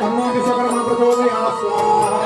तन्नो विश्वकर्मा प्रचोदयात् स्वाहा।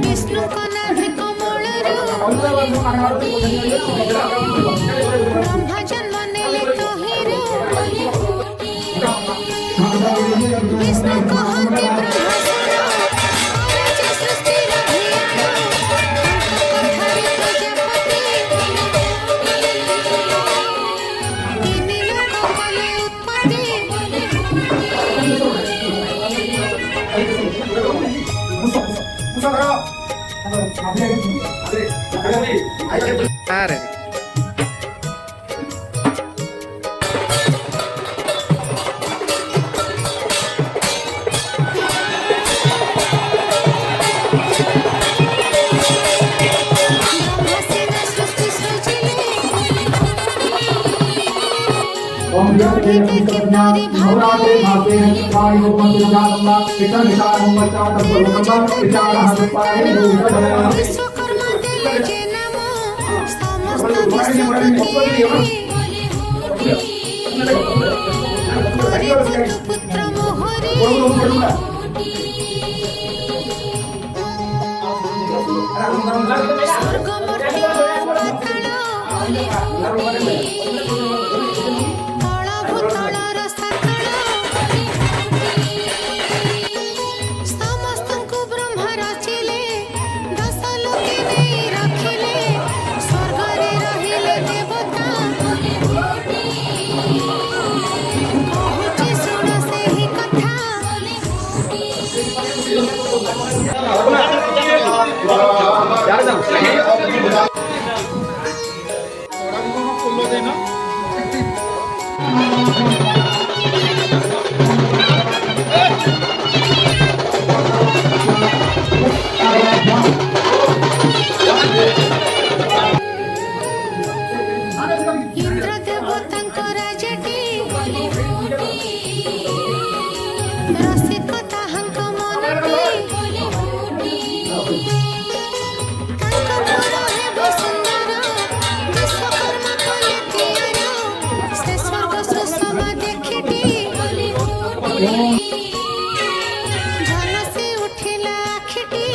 विष्णु कनाथ कमलरू ब्रह्मा जन्म नेले तोहिरू विष्णु कहते ब्रह्मासुर आराचे सृष्टि रहियाणु कथारे प्रजापति तीन लोक कले उत्पत्ति अरे ब्रह्मसेन सृष्टि सृजिले विश्वकर्मा देले जे नाम समस्त विश्व पुत्र मोहरी स्वर्ग मर्त्य पाताल तଳ ଭୂତଳର ସାତଳ ସମସ୍ତଙ୍କୁ ବ୍ରହ୍ମା ରଚିଲେ ଦଶ ଲୋକେ ନେଇ ରଖିଲେ ସ୍ୱର୍ଗରେ ରହିଲେ ଦେବତା କହୁଛି ଶୁଣ ସେହି କଥା ଇନ୍ଦ୍ର ଦେବତାଙ୍କ ରାଜାଟି ରସିକ ତାହାଙ୍କ ମନଟି ତାଙ୍କ ପୁର ହେବ ସୁନ୍ଦର ବିଶ୍ୱକର୍ମା କଲେ ତିଆର ସେ ସ୍ୱର୍ଗ ସୁଷମା ଦେଖିଟି ଝଲସି ଉଠିଲା ଆଖିଟି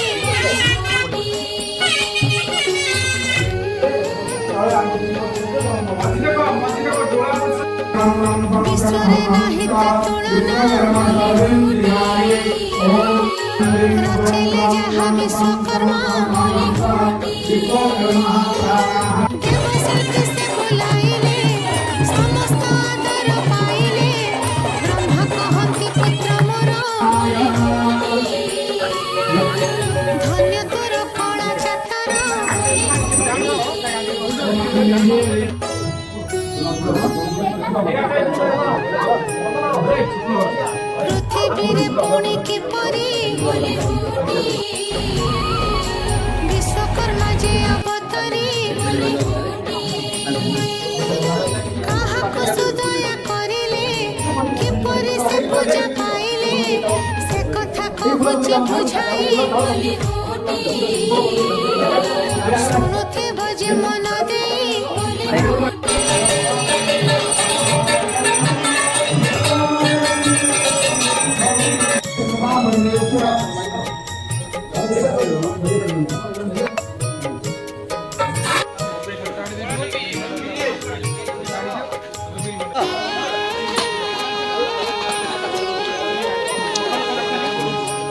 ବିଶ୍ୱରେ ନାହିଁ ତା ତୁଳନା ରଚିଲେ ଯାହା ବିଶ୍ୱକର୍ମା ଦେବଶକ୍ତି ସେ ବୁଲାଇଲେ ସମସ୍ତ ଆଦର ପାଇଲେ ବ୍ରହ୍ମା କହନ୍ତି ପୁତ୍ର ମୋର ଧନ୍ୟ ତୋର କଳା ଚାତର ପୃଥିବୀରେ ପୁଣି କିପରି ବିଶ୍ୱକର୍ମା ଯେ ଅବତରୀ କାହାକୁ ସୁଦୟା କରିଲେ କିପରି ସେ ପୂଜା ପାଇଲେ ସେ କଥା କହୁଛି ବୁଝାଇ ଶୁଣୁଥିବ ଯେ ମନ ଦେଇ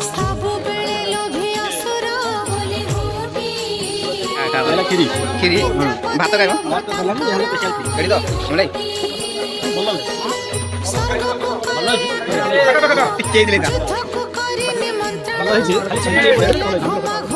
ସବୁବେଳେ ଲୋଭୀ ଅସୁର କ୍ଷୀରି କ୍ଷୀରି ଭାତ ଖାଇବ ଭାତ ଦେଲାନି ଯାହା ସ୍ପେଶାଲ କ୍ଷୀରି ଏଠି ତ ଅମଳାଇ ଭଲ ଲାଗୁଛି ସ୍ୱର୍ଗକୁ ଭଲ ହେଇଛି ଟିକେ ଦେଇଥିଲେ ଯୁଦ୍ଧକୁ କରି ନିମନ୍ତ୍ରଣ ଭଲ ହେଇଛି ଖାଲି ଛେନା ଟିକେ ପଡ଼ିଲେ ଭଲ ହେଇଛି। ମୋ